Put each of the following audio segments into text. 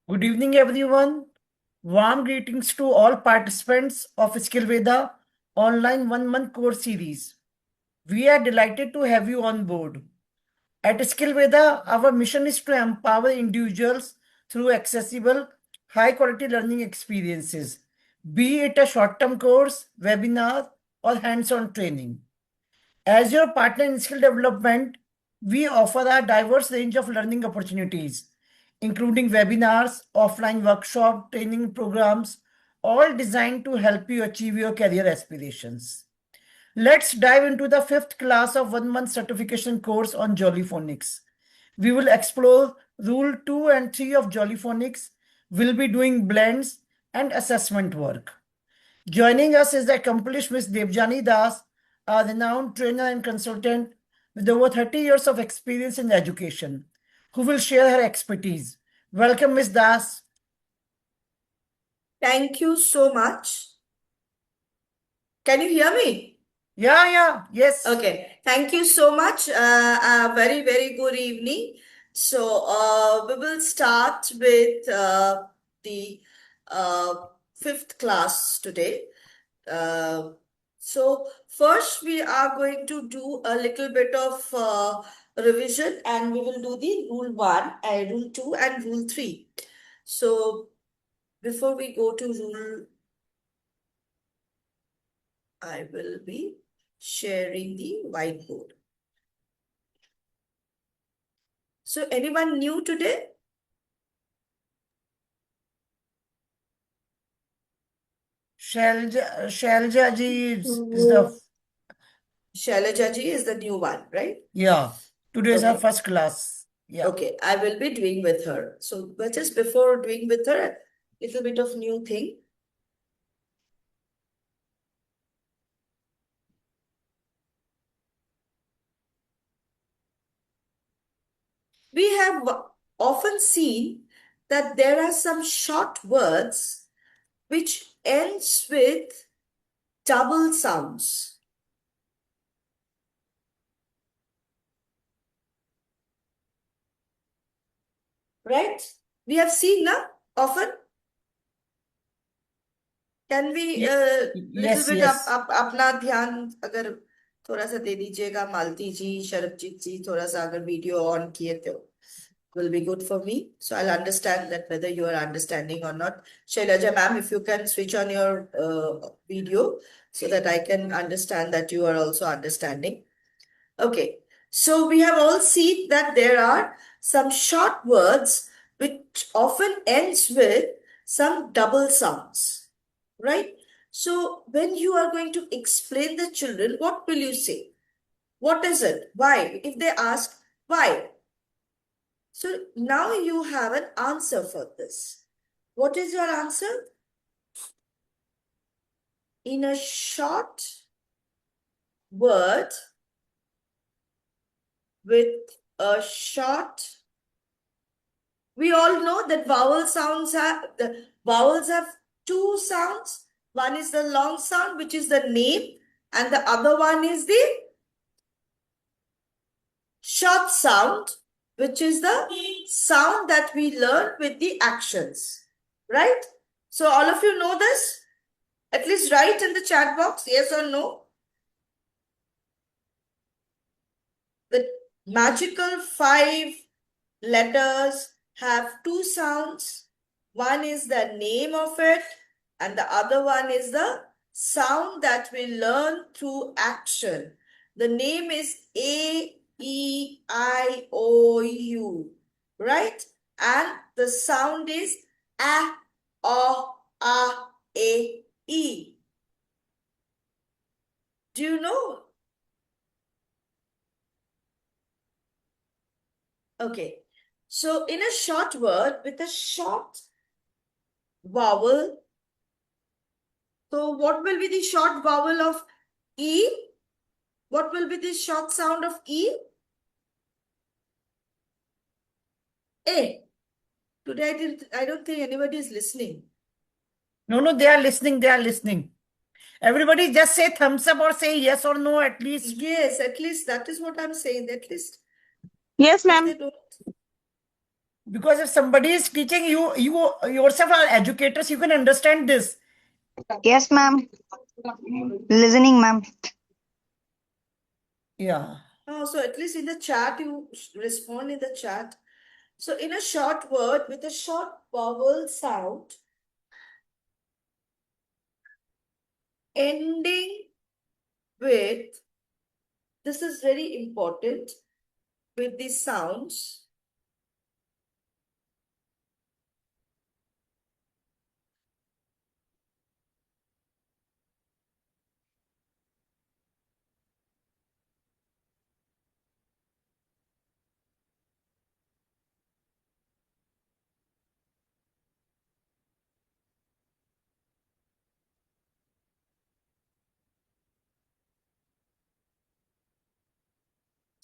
Good evening, everyone. Warm greetings to all participants of Skillveda online 1 month course series. We are delighted to have you on board. At Skillveda, our mission is to empower individuals through accessible, high quality learning experiences, be it a short term course, webinar, or hands on training. As your partner in skill development, we offer a diverse range of learning opportunities, including webinars, offline workshop, training programs, all designed to help you achieve your career aspirations. Let's dive into the fifth class of 1 month certification course on Jollyphonics. We will explore Rule 2 and 3 of Jollyphonics, will be doing blends and assessment work. Joining us is the accomplished Ms. Devjani Das, a renowned trainer and consultant with over 30 years of experience in education, who will share her expertise. Welcome, Ms. Das. Thank you so much. Can you hear me? Yes. Okay. Thank you so much. A very, very good evening. We will start with the uh, fifth class today. First, we are going to do a little bit of revision, and we will do the rule 1, rule 2, and rule 3. So, before we go to rule, I will be sharing the whiteboard. So anyone new today? Shalja ji is the, Shailaja ji is the new one, right? yeah, today is her Okay. first class. Yeah. Okay, I will be doing with her. But just before doing with her, little bit of new thing. We have often seen that there are some short words which ends with double sounds. Right? We have seen now often. Can we little Yes, bit yes. अपना ध्यान अगर थोड़ा सा दे दीजिएगा मालती जी शरबजीत जी थोड़ा सा अगर video on किए तो will be good for me. So I'll understand that whether you are understanding or not. Shailaja ma'am, if you can switch on your video so that I can understand that you are also understanding. Okay. So we have all seen that there are some short words which often ends with some double sounds, right? So when you are going to explain the children, what will you say? What is it? Why? If they ask, why? So now you have an answer for this. What is your answer? In a short word with a short, we all know that the vowels have two sounds. One is the long sound, which is the name, and the other one is the short sound, which is the sound that we learn with the actions. Right? So all of you know this? At least write in the chat box, yes or no. The magical 5 letters have two sounds. One is the name of it, and the other one is the sound that we learn through action. The name is A, E, I, O, U, right? And the sound is A, O, A, E. Do you know? Okay. So in a short word with a short vowel, so what will be the short vowel of E? What will be the short sound of E? A. Today I don't think anybody is listening. No, they are listening. They are listening. Everybody just say thumbs up or say yes or no at least. Yes, at least that is what I'm saying. At least Yes, if they ma'am. don't. Because if somebody is teaching you, you yourself are educators, you can understand this. Yes, ma'am. Listening, ma'am. Yeah. Oh, so at least in the chat, you respond in the chat. So in a short word with a short vowel sound, ending with, this is very important, with these sounds.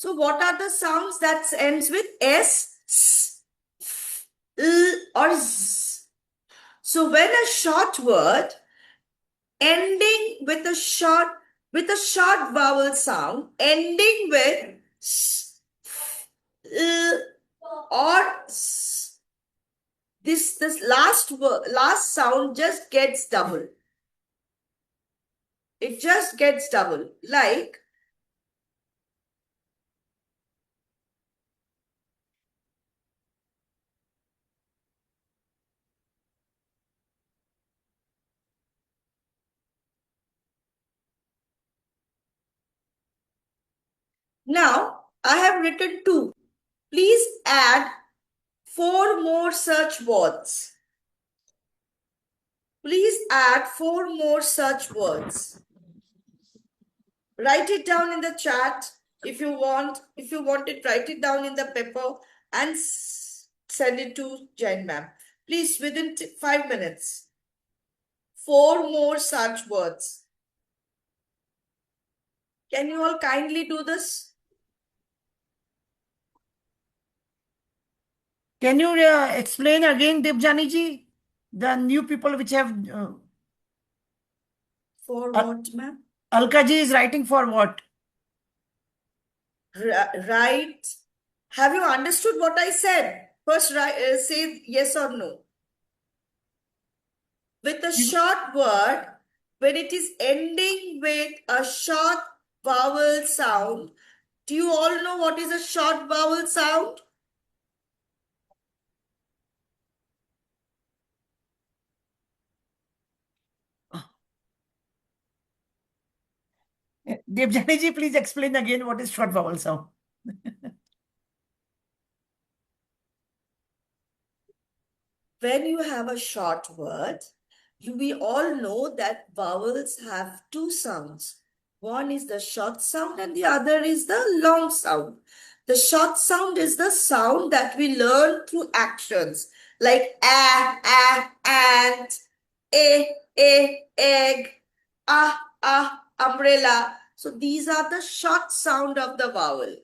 So what are the sounds that ends with S, S, F, L, or Z? So when a short word ending with a short vowel sound ending with S, F, L, or S, this last word, last sound just gets double. It just gets double. Like now I have written two. Please add four more such words. Please add four more such words. Write it down in the chat if you want. If you want it, write it down in the paper and send it to Jen ma'am. Please, within 5 minutes. Four more such words. Can you all kindly do this? Can you explain again, Debjani ji? The new people which have For Al- what, ma'am? Alka ji is writing for what? Right. Have you understood what I said? First, say yes or no. With a short word, when it is ending with a short vowel sound, do you all know what is a short vowel sound? Debjani ji, please explain again what is short vowel sound. When you have a short word, we all know that vowels have two sounds. One is the short sound and the other is the long sound. The short sound is the sound that we learn through actions like and, egg, umbrella. So these are the short sound of the vowel.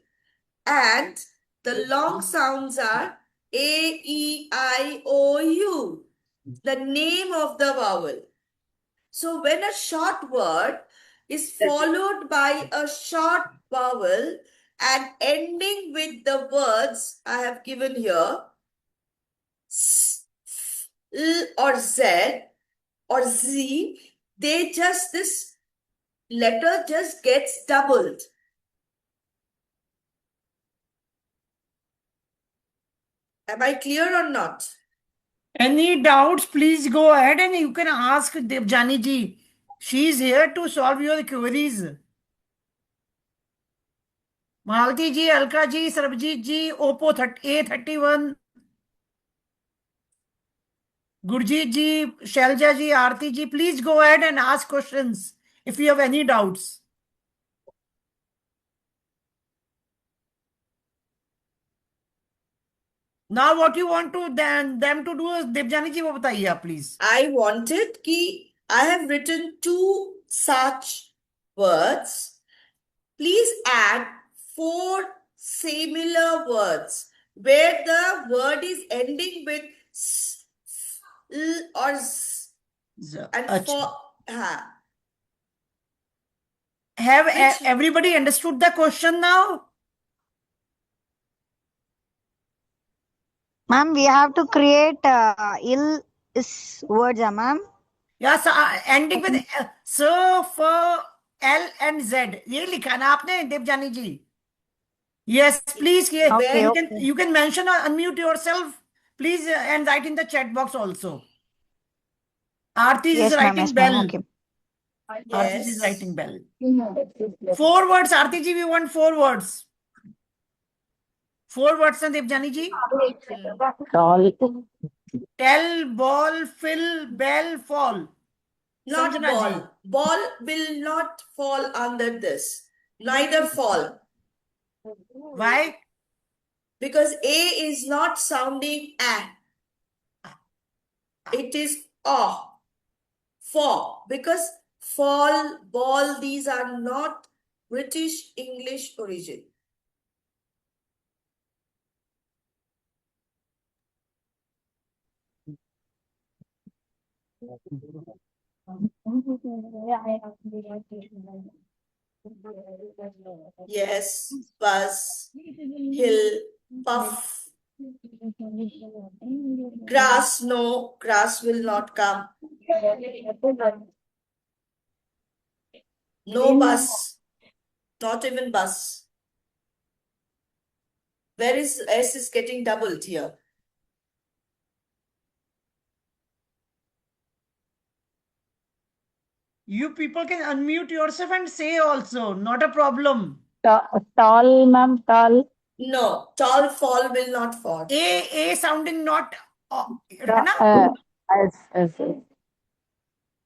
And the long sounds are A, E, I, O, U, the name of the vowel. So when a short word is followed by a short vowel and ending with the words I have given here, S, F, L or Z or Z, this letter just gets doubled. Am I clear or not? Any doubts, please go ahead and you can ask Debjani ji. She is here to solve your queries. Malti ji, Alka ji, Sarabjit ji, Oppo A31, Gurjeet ji, Shalja ji, Aarti ji, please go ahead and ask questions if you have any doubts. Now what you want to them to do is Debjani ji वो बताइए आप please. I wanted कि I have written two such words. Please add four similar words where the word is ending with s, l, or z. And अच्छा. for Have which everybody understood the question now? Ma'am, we have to create ill is words, ma'am. या ending with स फ L and Z, ये लिखा है ना आपने देवजानी जी? Yes please, ये Okay, you When can okay. you can mention or unmute yourself please, and write in the chat box also. Aarti is Yes, ma'am. writing Yes, ma'am. bell. Okay. Aarti is yes, writing bell. 4 words, Aarti ji, we want 4 words. 4 words na Devjani ji. Tall, Tell, ball, fill, bell, fall. not Sanjana ji. ball. Ball will not fall under this. Neither fall. Why? Because A is not sounding A. It is A. Fall. Because fall, ball, these are not British English origin. Yes, buzz, hill, puff, grass, no, grass will not come. No bus, not even bus. Where is S is getting doubled here? You people can unmute yourself and say also, not a problem. tall, ma'am, tall. No, tall fall will not fall. A sounding not, है ना? Yes.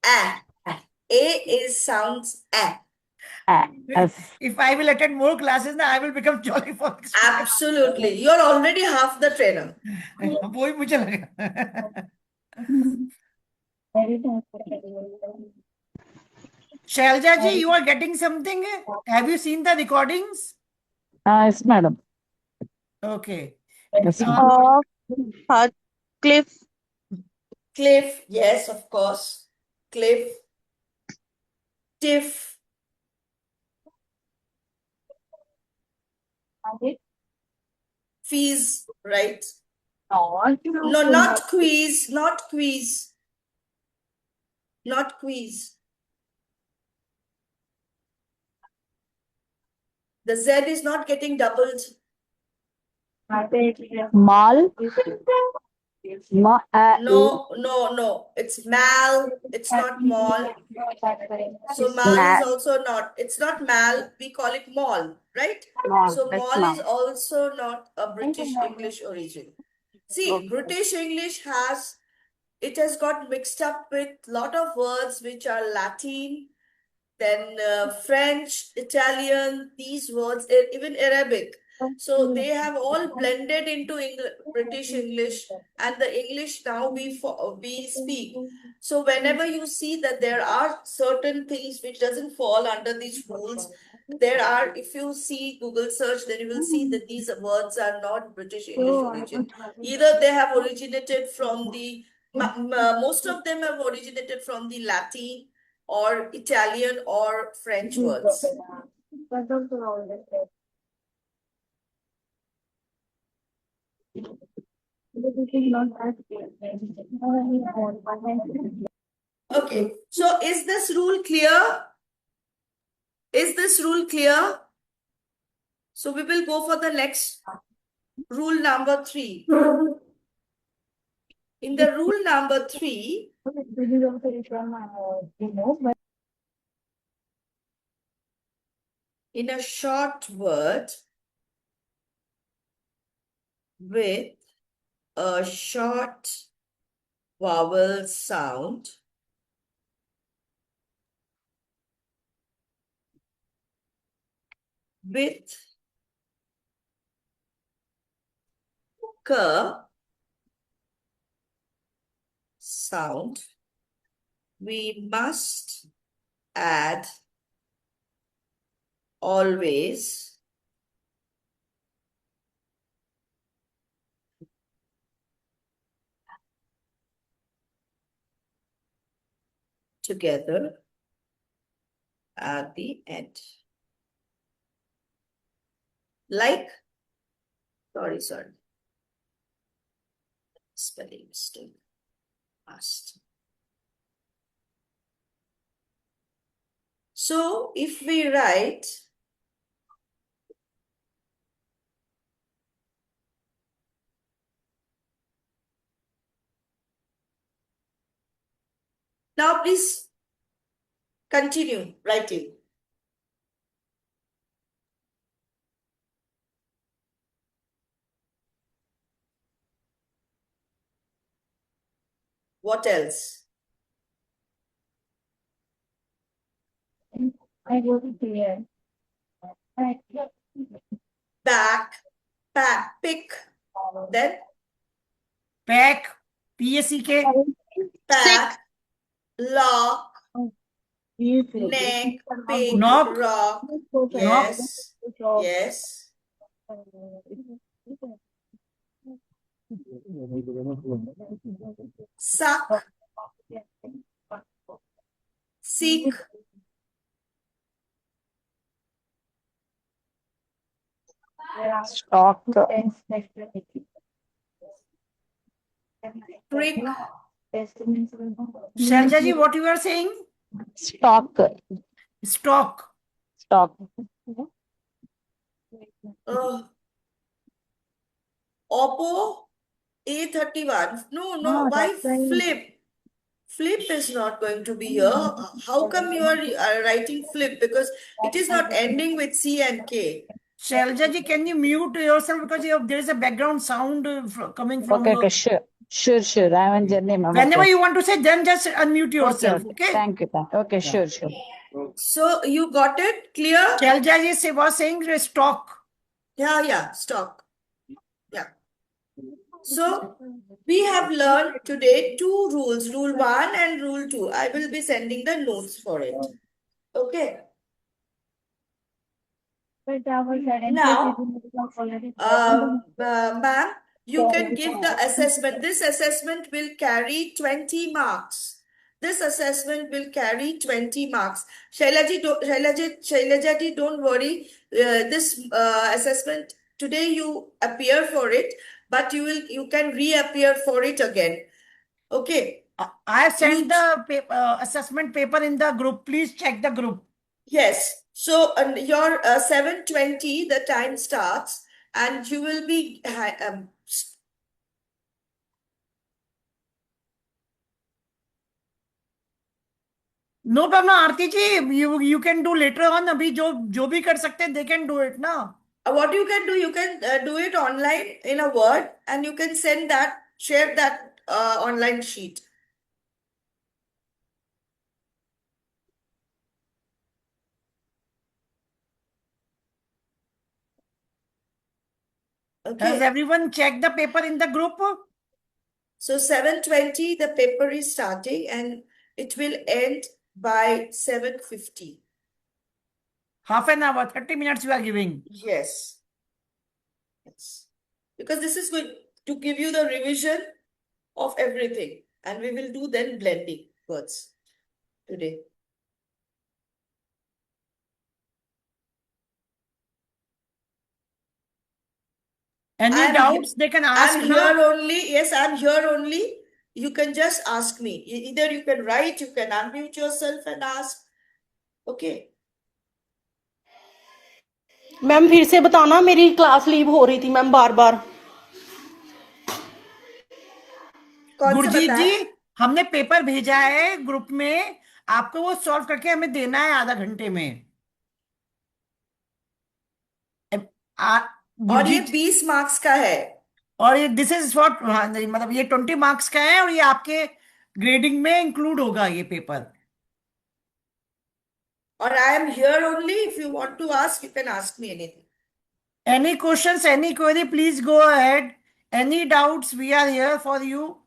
A. A is sounds A. Yes. If I will attend more classes, ना, I will become jolly for Absolutely. You're already half the trainer. वही मुझे लगा. Shailja ji, you are getting something? Have you seen the recordings? Yes, madam. Okay. Yes, ma'am. Cliff. Cliff, yes, of course. Cliff. Tiff. Fees, right? No, not quiz, not quiz. Not quiz. The Z is not getting doubled. Mall. No. It's mal. It's not mall. So mal is also not. It's not mal. We call it mall, right? So mall is also not a British English origin. See, British English has got mixed up with lot of words which are Latin, then French, Italian, these words, even Arabic. So they have all blended into British English, and the English now we speak. So whenever you see that there are certain things which doesn't fall under these rules, if you see Google search, then you will see that these words are not British English origin. Either they have originated from most of them have originated from the Latin or Italian or French words. Okay, so is this rule clear? Is this rule clear? So we will go for the next rule number 3. In the rule number 3, in a short word with a short vowel sound, with k sound, we must add always together at the end. Like, sorry. spelling mistake. Must. So if we write now, please continue writing. What else? I will be there. Back, pick, then Pack, PACK, pack, lock, neck, pick, Knock. rock. Yes, yes. Suck, seek, Stock. prick, Sharja ji, what you are saying? Stock. Stock. Stock. Oppo A31. No, why flip? Flip is not going to be here. How come you are writing flip? Because it is not ending with C and K. Sharja ji, can you mute yourself because there is a background sound coming from Okay, your. okay, sure. I am on journey, ma'am. Whenever Okay. you want to say, then just unmute Okay, yourself. okay. Okay. Thank you. Okay, sure. So you got it? Clear? Sharja ji was saying stock. Yeah, stop. Yeah. So we have learned today two rules, rule 1 and rule 2. I will be sending the notes for it. Okay. Now, ma'am, you can give the assessment. This assessment will carry 20 marks. This assessment will carry 20 marks. Shailaja ji, don't worry. This assessment, today you appear for it, but you can reappear for it again. Okay. I have sent the assessment paper in the group. Please check the group. Yes. So your 7:20, the time starts, and you will be No problem, Aarti ji. You can do later on. अभी जो भी कर सकते हैं, they can do it ना. what you can do, you can do it online in a Word, and you can share that online sheet. Has Okay. everyone checked the paper in the group? So 7:20, the paper is starting, and it will end by 7:50. Half an hour, 30 minutes we are giving. Yes. Yes. Because this is going to give you the revision of everything, and we will do then blending words today. Any doubts they can ask I'm now? here only. Yes, I'm here only. You can just ask me. Either you can write, you can unmute yourself and ask. Okay. Ma'am फिर से बताना मेरी class leave हो रही थी ma'am बार बार कौन सा गुरजीत बताएं? जी, हमने पेपर भेजा है ग्रुप में, आपको वो सॉल्व करके हमें देना है आधा घंटे में. और ये गुरजीत, 20 मार्क्स का है. और ये दिस इज व्हाट, मतलब ये 20 मार्क्स का है और ये आपके ग्रेडिंग में इंक्लूड होगा ये पेपर. और I am here only. If you want to ask, you can ask me anything. Any questions, any query, please go ahead. Any doubts, we are here for you.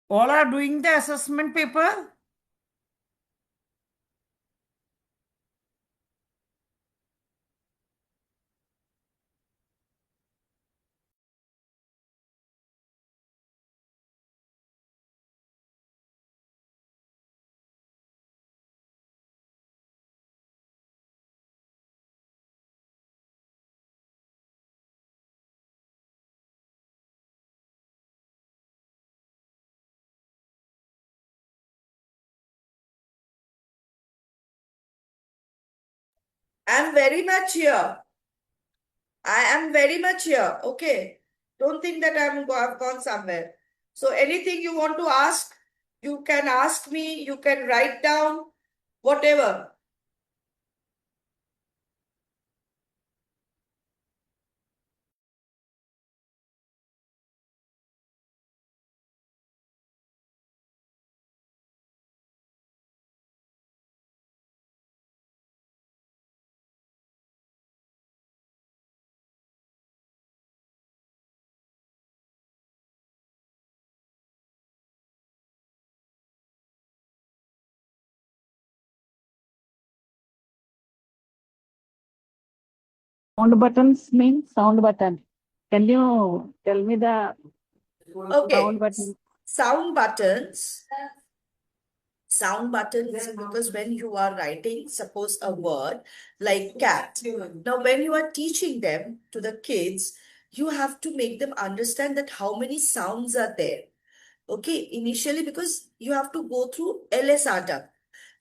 All are doing the assessment paper? I'm very much here. I am very much here. Okay. Don't think that I've gone somewhere. So anything you want to ask, you can ask me, you can write down, whatever. Sound buttons mean sound button. Can you tell me the Okay. sound button? Sound buttons. Sound buttons because when you are writing, suppose a word like cat. Now, when you are teaching them to the kids, you have to make them understand that how many sounds are there. Okay, initially because you have to go through LSRW,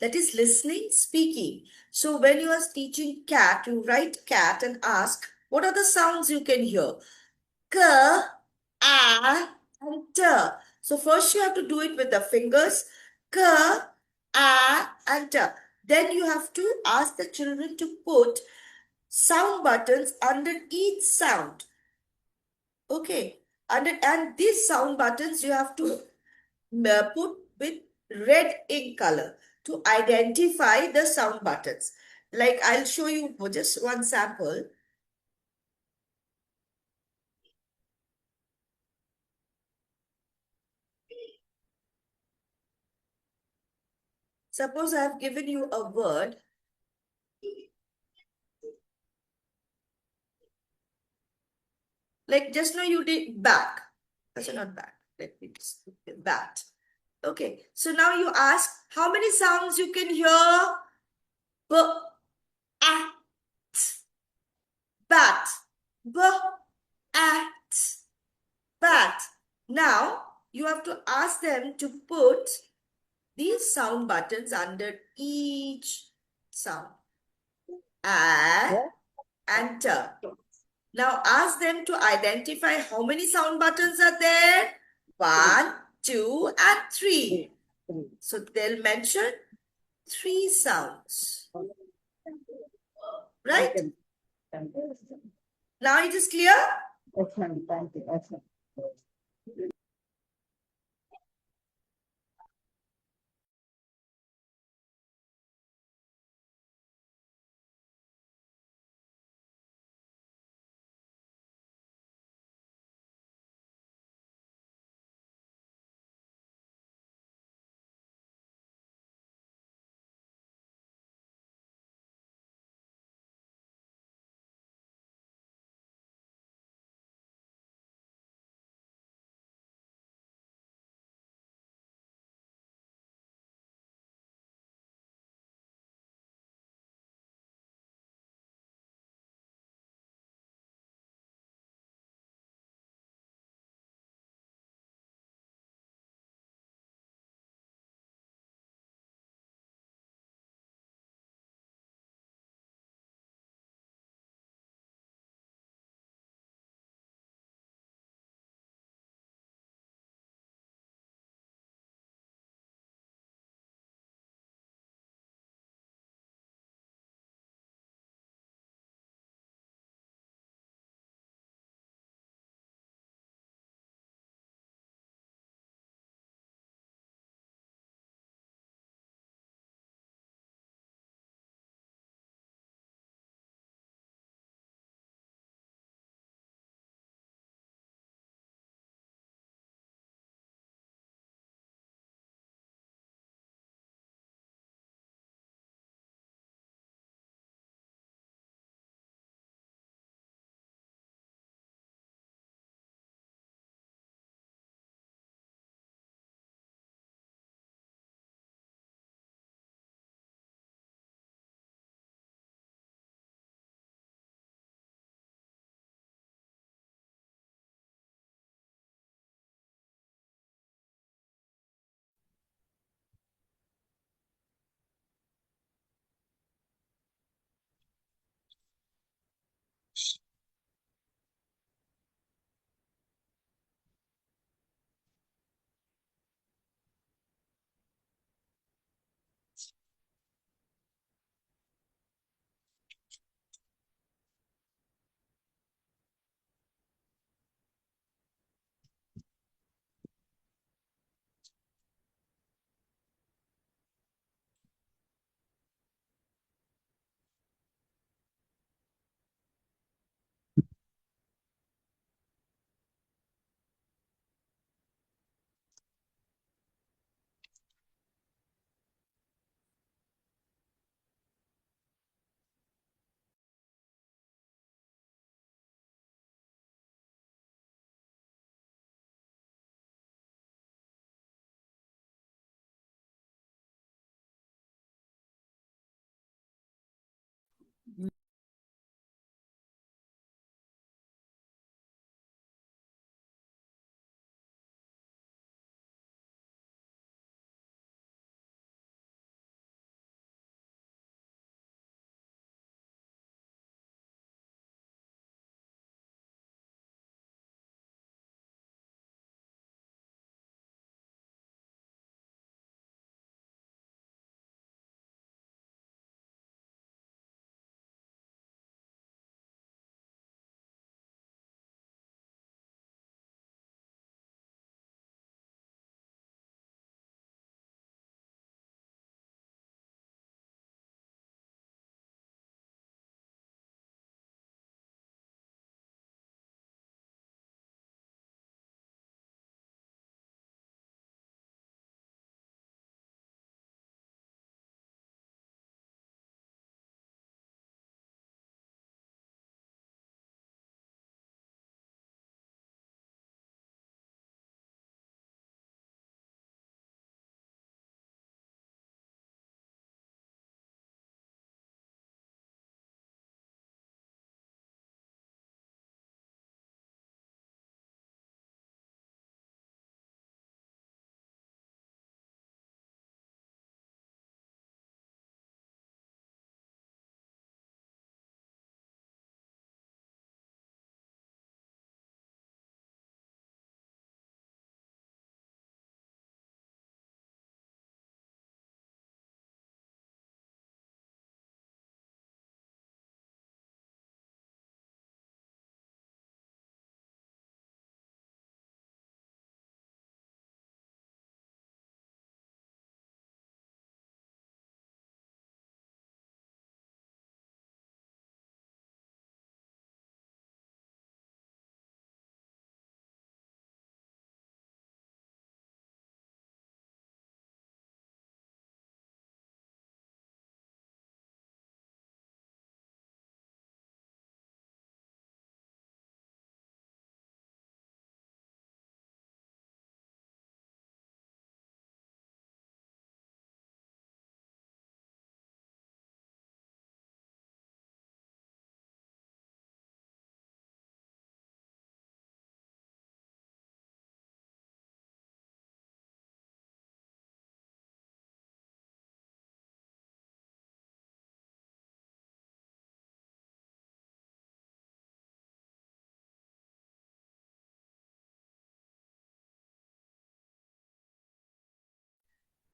that is listening, speaking. So when you are teaching cat, you write cat and ask, what are the sounds you can hear? K, A, and T. So first you have to do it with the fingers. K, A, and T. Then you have to ask the children to put sound buttons under each sound. Okay. And these sound buttons you have to put with red ink color to identify the sound buttons. Like I'll show you just one sample. Suppose I have given you a word. Like just now you did back. That's not back. Let me just bat. Okay. So now you ask how many sounds you can hear? B, at, bat. B, at, bat. Now you have to ask them to put these sound buttons under each sound. A and T. Now ask them to identify how many sound buttons are there. 1, 2, and 3. So they'll mention 3 sounds. Right? Okay. Thank you. Now it is clear? Excellent. Thank you. Excellent.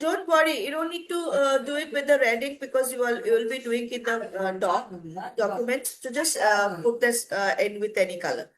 Don't worry, you don't need to do it with the red ink because you will be doing it in the document. So just put this in with any color.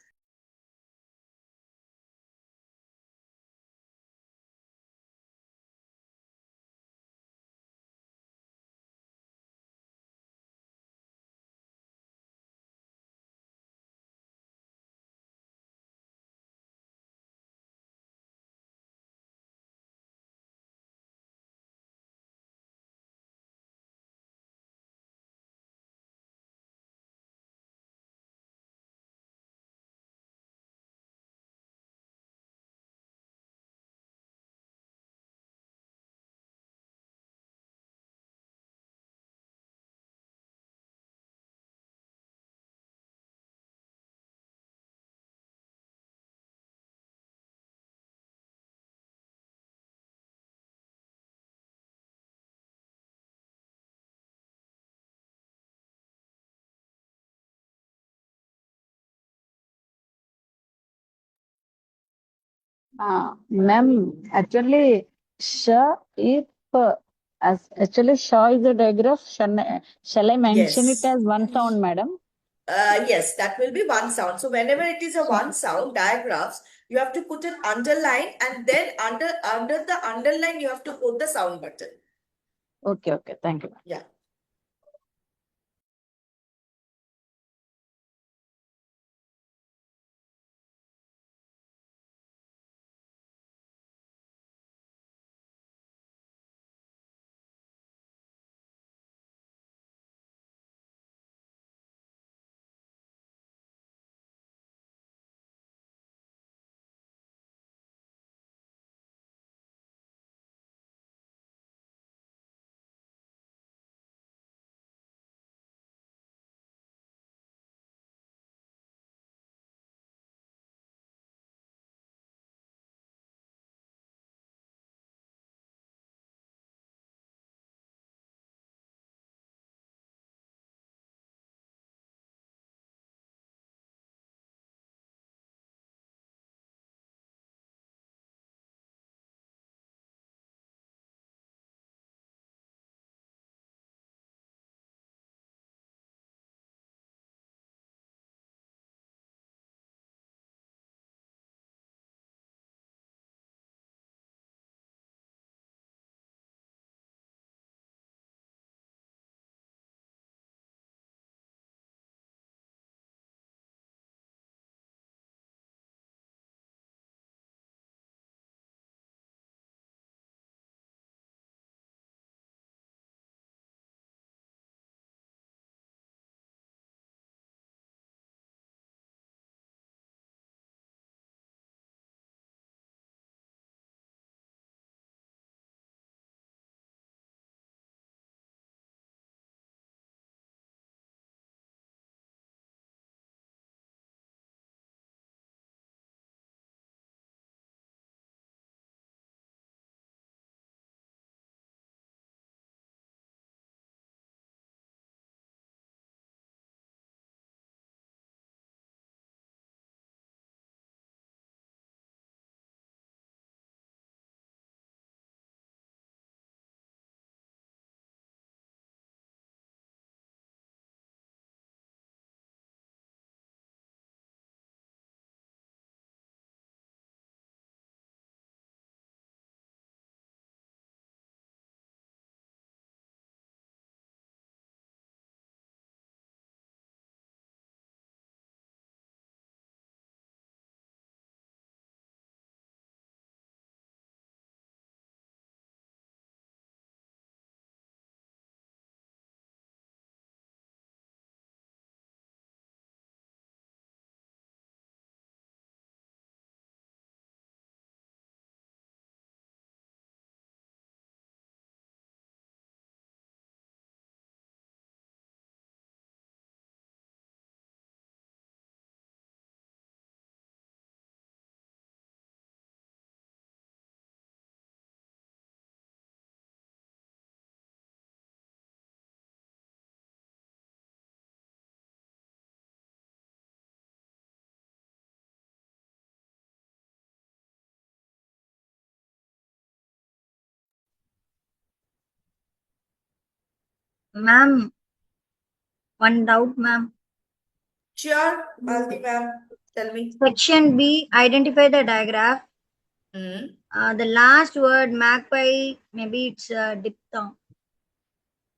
Ma'am, actually, Sha, if as actually Sha is a digraph, shall I mention it Yes. as one sound, madam? Yes, that will be one sound. So whenever it is a one sound diagraphs, you have to put an underline, and then under the underline you have to put the sound button. Okay, okay, thank you. Yeah. Ma'am, one doubt, ma'am. Sure, Malti ma'am, tell me. Section B, identify the digraph. Hmm. The last word, magpie, maybe it's diphthong.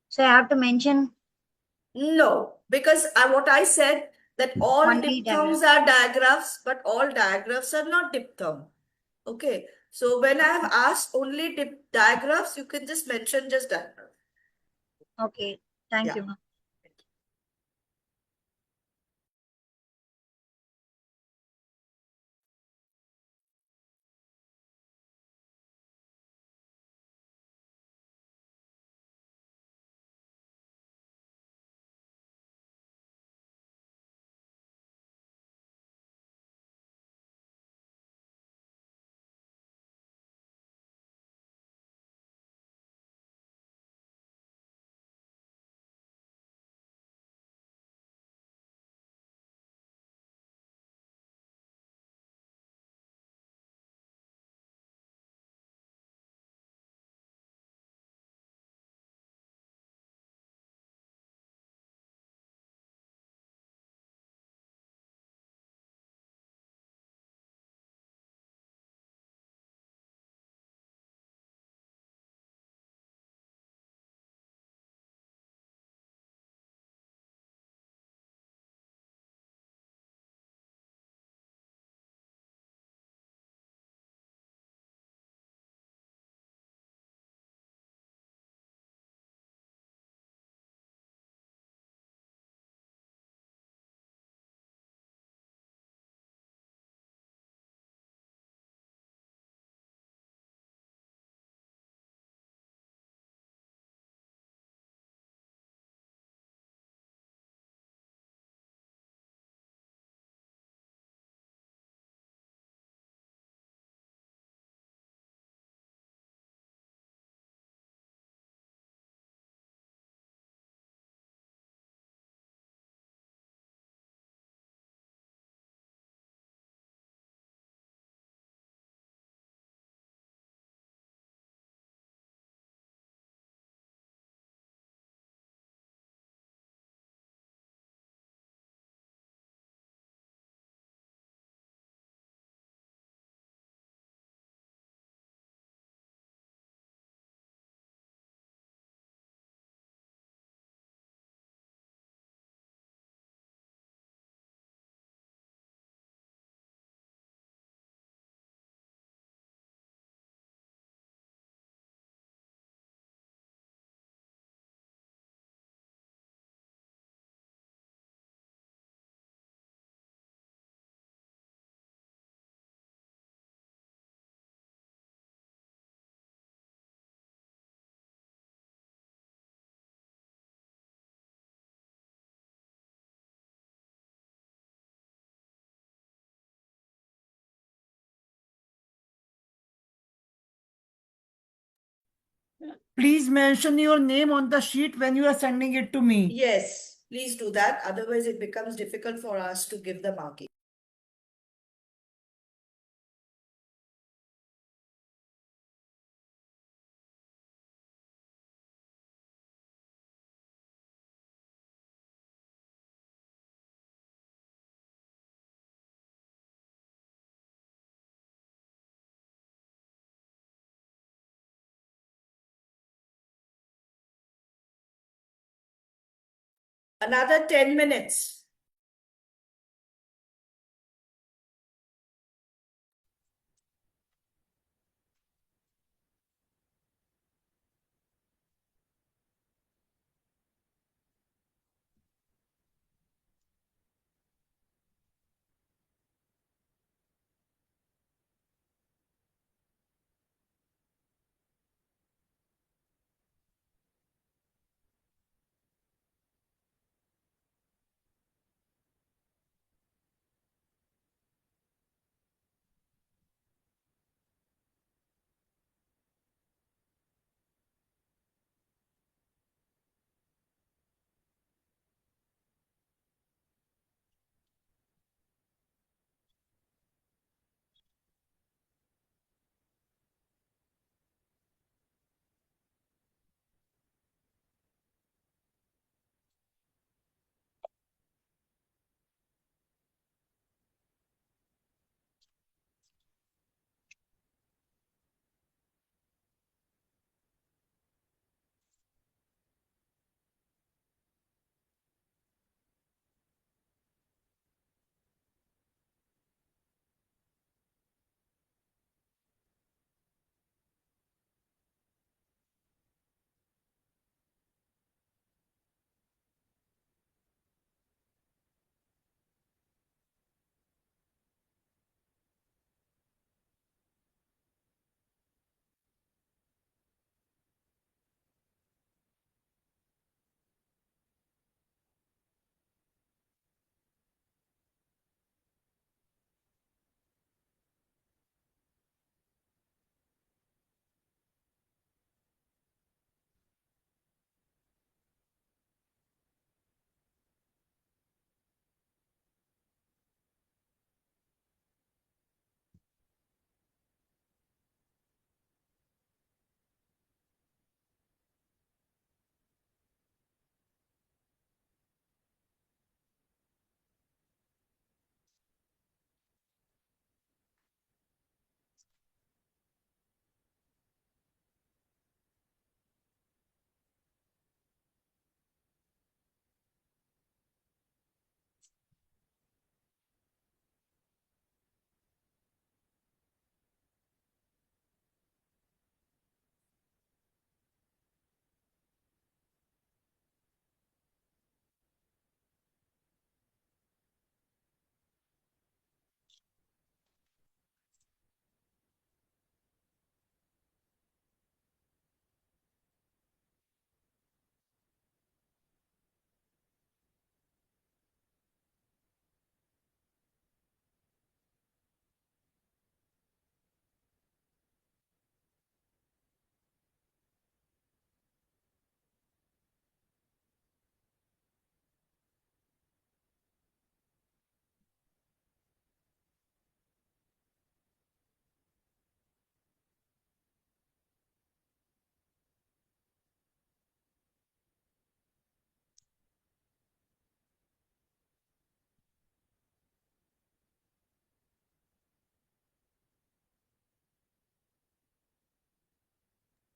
So I have to mention No, because what I said that all only diphthongs digraph. are digraphs, but all digraphs are not diphthong. Okay, so when I have asked only digraphs, you can just mention just digraph. Okay, thank Yeah. you, ma'am. Please mention your name on the sheet when you are sending it to me. Yes, please do that. Otherwise, it becomes difficult for us to give the marking. Another 10 minutes.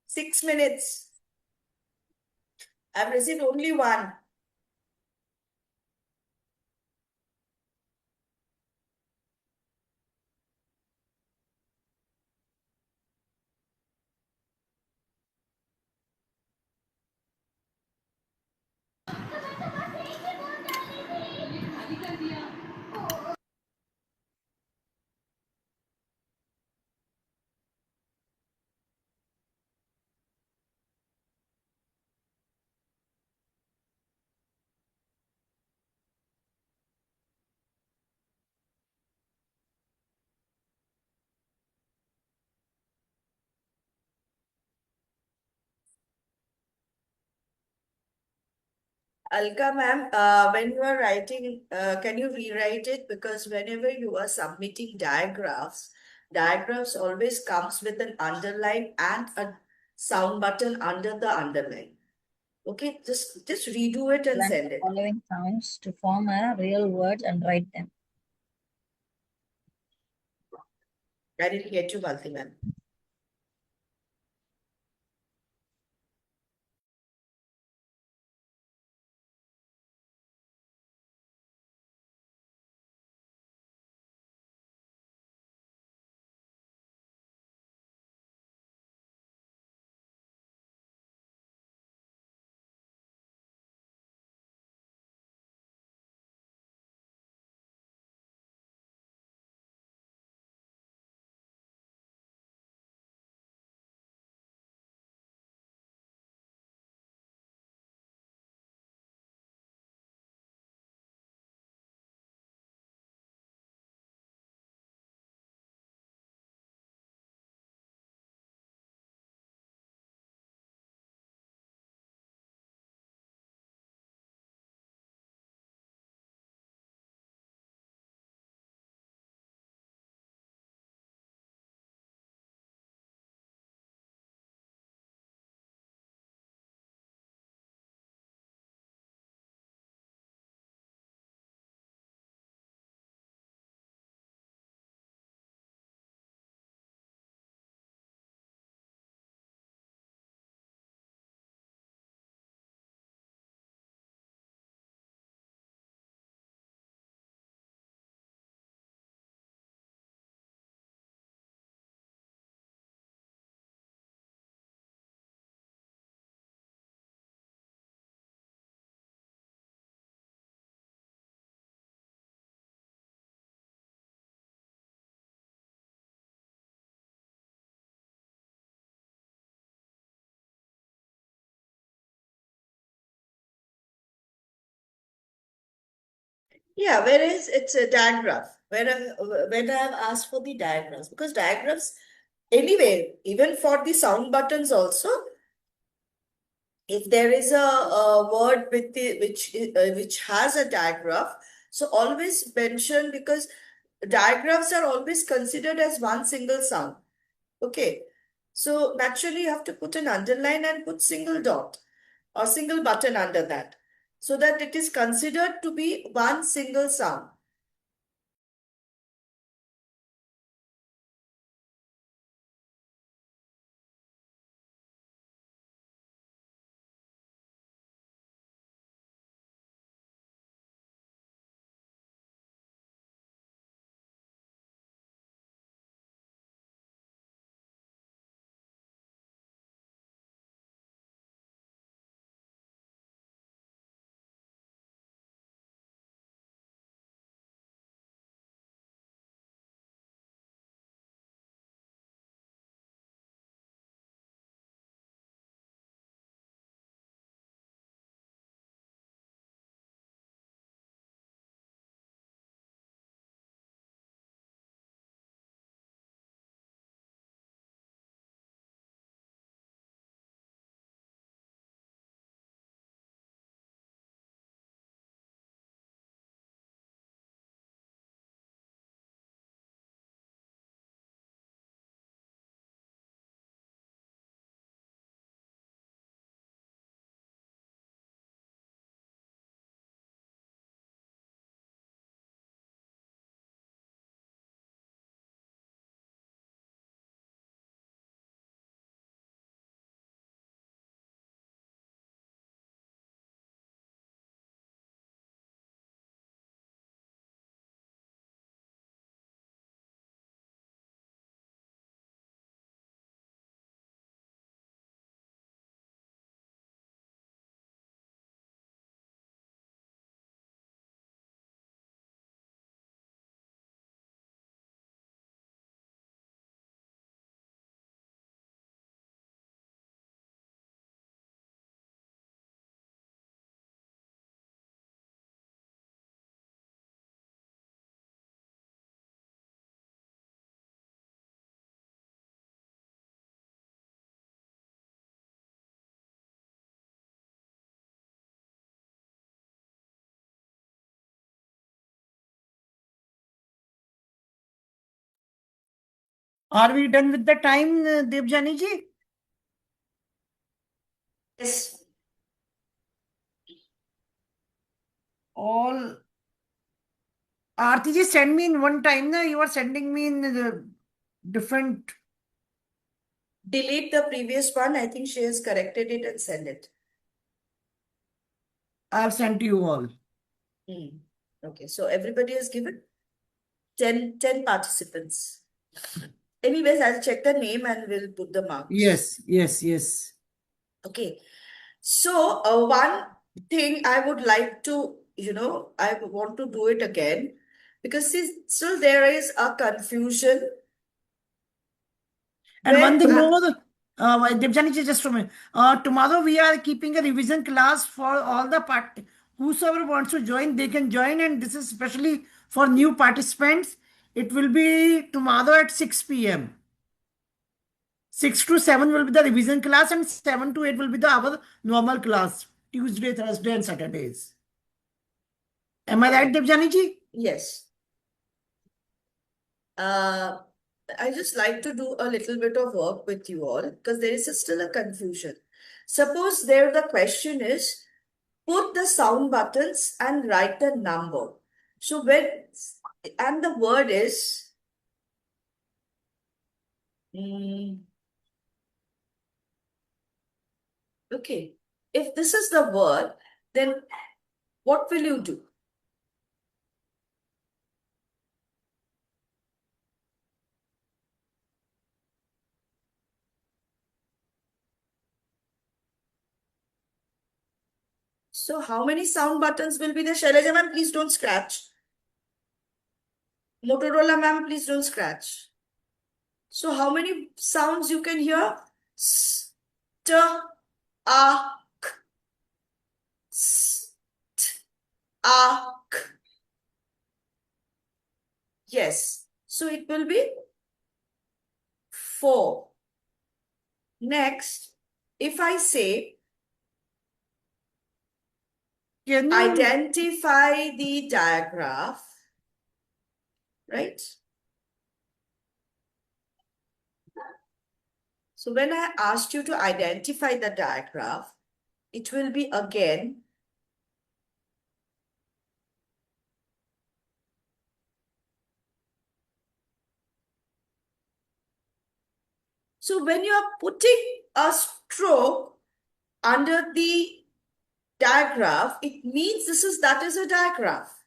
6 minutes. I've received only one. Alka ma'am, when you are writing, can you rewrite it? Because whenever you are submitting diagrams always comes with an underline and a sound button under the underline. Okay, just redo it and Learn send the it. following sounds to form a real words and write them. I didn't get you, Malti ma'am. Yeah, whereas it's a diagram. When I've asked for the diagrams, because diagrams, anyway, even for the sound buttons also, if there is a word with which has a digraph, so always mention, because diagrams are always considered as one single sound. Okay, so naturally you have to put an underline and put single dot or single button under that, so that it is considered to be one single sound. Are we done with the time, Devjani ji? Yes. All. Aarti ji, send me in one time. Na? You are sending me in different. Delete the previous one. I think she has corrected it and send it. I have sent you all. Okay, so everybody has given 10 participants. Anyways, I'll check the name and we'll put the marks. Yes. Okay. So, one thing I would like to, I want to do it again because still there is a confusion. And one thing When, more, Devjani ji, just a minute. Tomorrow we are keeping a revision class for all the whosoever wants to join, they can join. And this is especially for new participants. It will be tomorrow at 6 p.m. 6 to 7 will be the revision class, and 7 to 8 will be our normal class, Tuesday, Thursday, and Saturdays. Am I right, Devjani ji? Yes. I just like to do a little bit of work with you all because there is still a confusion. Suppose there the question is, put the sound buttons and write the number. So and the word is, okay, if this is the word, then what will you do? So how many sound buttons will be there? Shailaja ma'am, please don't scratch. Motorola ma'am, please don't scratch. So how many sounds you can hear? S, t, a, k. S, t, a, k. Yes. So it will be 4. Next, if I say Can you? identify the digraph, right? So when I asked you to identify the digraph, it will be again so when you are putting a stroke under the digraph, it means that is a digraph.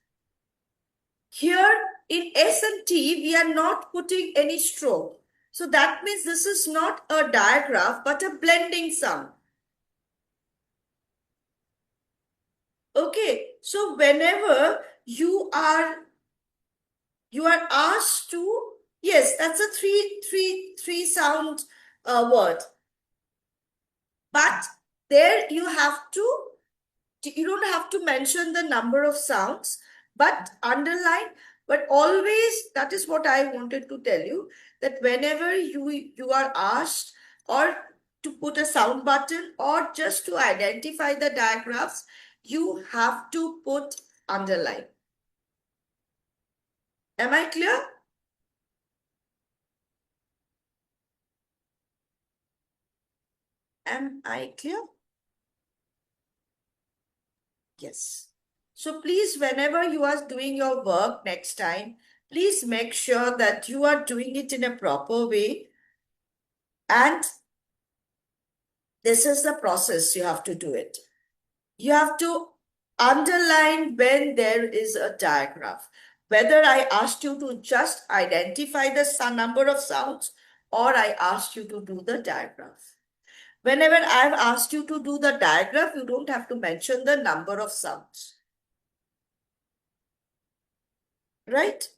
Here in S and T, we are not putting any stroke. So that means this is not a digraph, but a blending sound. Okay, so whenever you are asked to, yes, that's a three sound word. But there you don't have to mention the number of sounds, but underline, but always, that is what I wanted to tell you, that whenever you are asked or to put a sound button or just to identify the digraphs, you have to put underline. Am I clear? Am I clear? Yes. So please, whenever you are doing your work next time, please make sure that you are doing it in a proper way. And this is the process you have to do it. You have to underline when there is a digraph. Whether I asked you to just identify the number of sounds or I asked you to do the digraph. Whenever I've asked you to do the digraph, you don't have to mention the number of sounds. Right?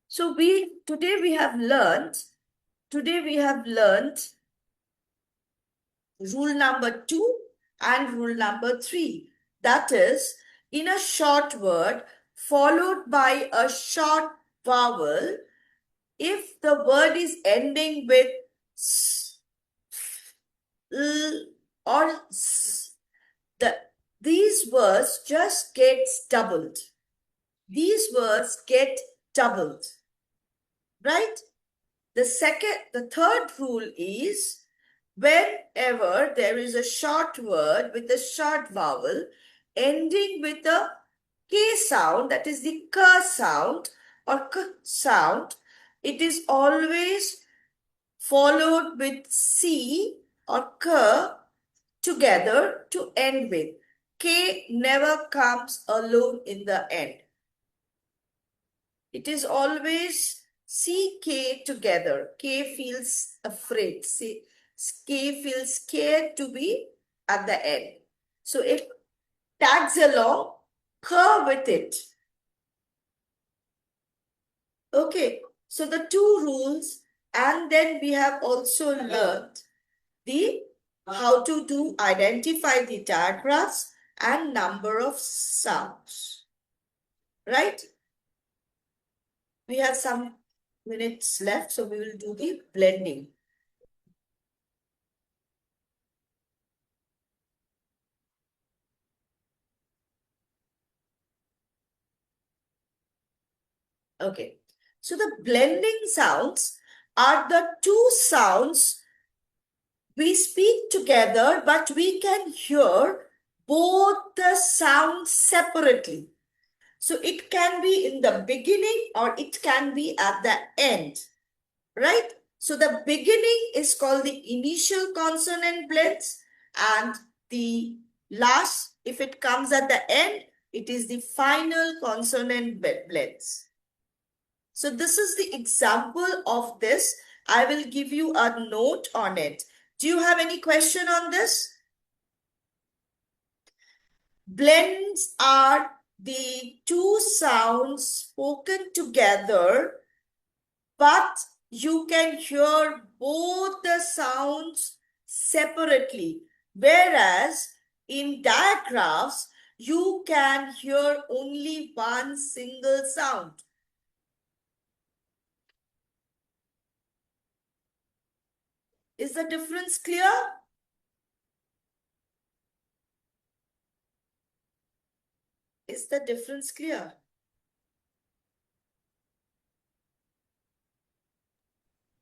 So today we have learned rule number 2 and rule number 3. That is, in a short word followed by a short vowel, if the word is ending with s, l, or s, these words just gets doubled. These words get doubled, right? The third rule is whenever there is a short word with a short vowel ending with a K sound, that is the K sound or K sound, it is always followed with C or K together to end with. K never comes alone in the end. It is always CK together. K feels afraid. K feels scared to be at the end. So it tags along K with it. Okay, so the two rules, and then we have also learned the how to identify the diagraphs and number of sounds. Right? We have some minutes left, so we will do the blending. Okay, so the blending sounds are the two sounds we speak together, but we can hear both the sounds separately. So it can be in the beginning or it can be at the end, right? So the beginning is called the initial consonant blends, and the last, if it comes at the end, it is the final consonant blends. So this is the example of this. I will give you a note on it. Do you have any question on this? Blends are the two sounds spoken together, but you can hear both the sounds separately. Whereas in diagraphs, you can hear only one single sound. Is the difference clear? Is the difference clear?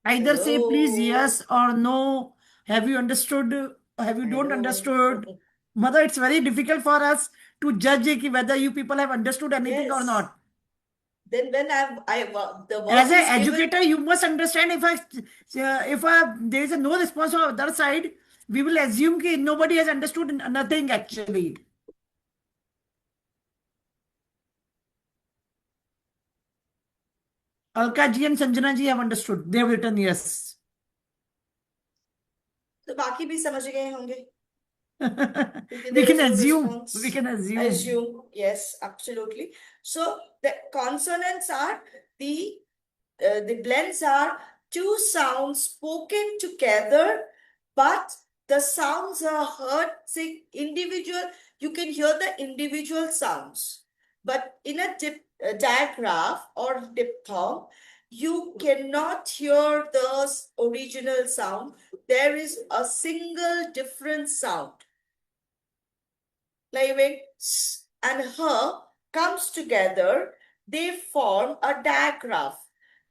Either say please Hello? yes or no. Have you understood? Have you don't Hello? understood? Mother, it's very difficult for us to judge whether you people have understood anything or Yes. not. Then when the work As an is given, educator, you must understand if there is no response from the other side, we will assume that nobody has understood nothing actually. Alka ji and Sanjana ji have understood. They have written yes. तो बाकी भी समझ गए होंगे. We There can is no assume. response. We can assume. Assume, yes, absolutely. So the consonants are the blends are two sounds spoken together, but the sounds are heard, say individual, you can hear the individual sounds. But in a diagraph or diphthong, you cannot hear the original sound. There is a single different sound. Like when s and h comes together, they form a digraph.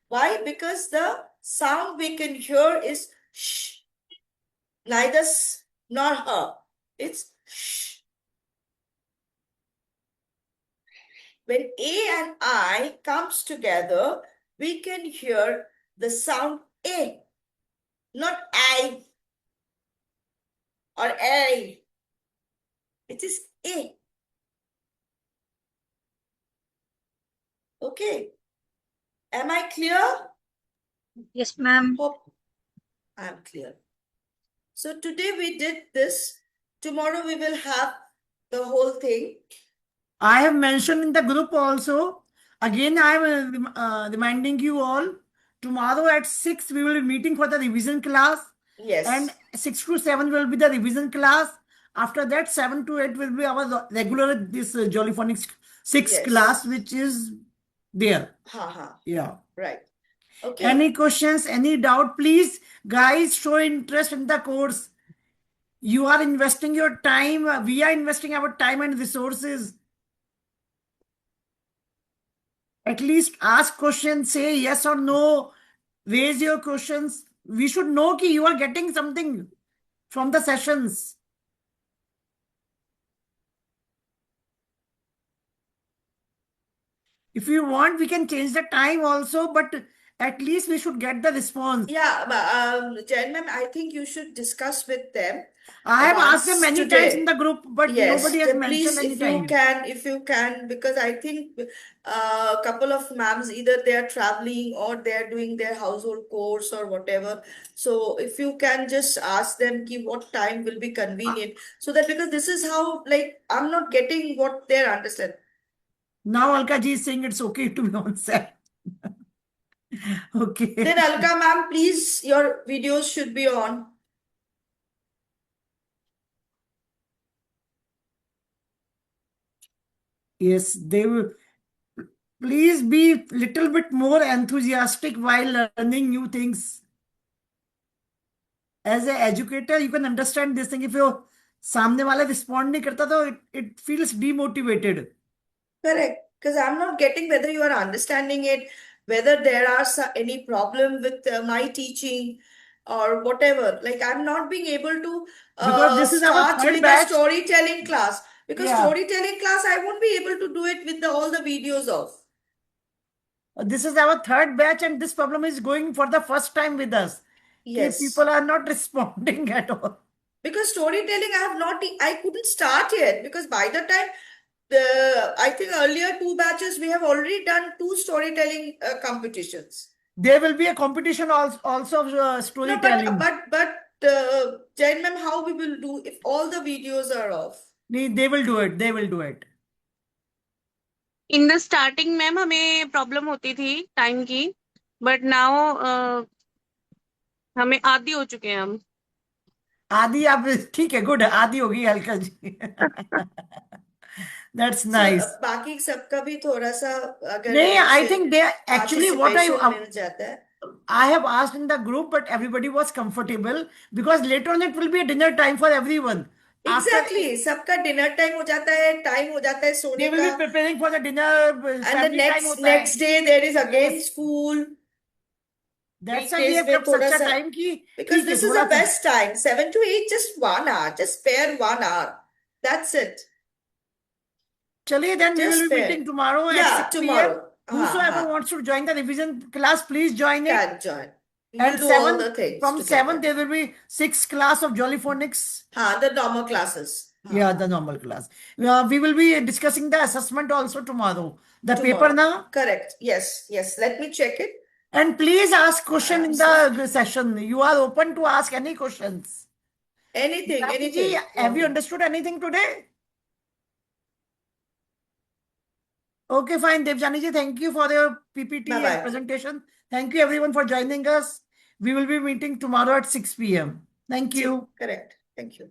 Why? Because the sound we can hear is sh, neither s nor h. It's sh. When A and I comes together, we can hear the sound A, not I or A. It is A. Okay. Am I clear? Yes, ma'am. Hope I am clear. So today we did this. Tomorrow we will have the whole thing. I have mentioned in the group also. Again, I am reminding you all. Tomorrow at 6, we will be meeting for the revision class. Yes. And 6 to 7 will be the revision class. After that, 7 to 8 will be our regular, this Jollyphonics 6 Yes. class, which is there. Ha. Yeah. Right. Okay. Any questions, any doubt, please, guys, show interest in the course. You are investing your time. We are investing our time and resources. At least ask questions, say yes or no, raise your questions. We should know कि you are getting something from the sessions. If you want, we can change the time also, but at least we should get the response. Yeah, but Jain ma'am, I think you should discuss with them I have asked them once many times in today. the group, but Yes, nobody has mentioned please, any if you time. can, because I think a couple of ma'ams either they are traveling or they are doing their household course or whatever. So if you can just ask them ki what time will be convenient, so that because this is how like I'm not getting what they're understand. Now Alka ji is saying it's okay to be on set. Okay. Then Alka ma'am, please, your videos should be on. Yes, they will. Please be little bit more enthusiastic while learning new things. As an educator, you can understand this thing. If your सामने वाला respond नहीं करता तो it feels demotivated. Correct. Because I'm not getting whether you are understanding it, whether there are any problem with my teaching or whatever. Like I'm not being able to Because this is our start third with a batch. storytelling class. Because Yeah. storytelling class, I won't be able to do it with all the videos of. This is our third batch, and this problem is going for the first time with us. Yes. People are not responding at all. Because storytelling, I couldn't start yet because by the time I think earlier 2 batches, we have already done 2 storytelling competitions. There will be a competition also of No, storytelling. Jain ma'am, how we will do if all the videos are off? They will do it. They will do it. In the starting ma'am हमें problem होती थी time की but now हमें आदी हो चुके हैं हम आदि आप ठीक है गुड आदि होगी Alka ji that's So nice बाकी सबका भी थोड़ा सा अगर नहीं आई ऐसे think they actually what participation मिल जाता है. I have asked in the group, but everybody was comfortable because later on it will be a dinner time for everyone. After Exactly, सबका dinner time हो जाता है, time हो जाता है they सोने will का. be preparing for the dinner, And the family time होता है. next day there is again Yes. school. That's why we Weekdays have में kept थोड़ा such a सा time कि because ठीक है this is थोड़ा the सा best time, 7 to 8, just 1 hour, just spare 1 hour. That's it. चलिए then we will Just be spare. meeting tomorrow at Yeah, 6 p.m. tomorrow. Whosoever wants to join the revision class, please join it. Can join. We will And do all 7, the things from together. 7 there will be 6 class of Jollyphonics. The normal classes. Yeah, the normal class. We will be discussing the assessment also tomorrow. The paper Tomorrow. now. Correct. Yes, yes. Let me check it. And please ask question in Answer. the session. You are open to ask any questions. Anything, Devjani ji, anything. have you understood anything today? Okay, fine. Devjani ji, thank you for your PPT Bye-bye. and presentation. Thank you everyone for joining us. We will be meeting tomorrow at 6 p.m. Thank you. Correct. Thank you.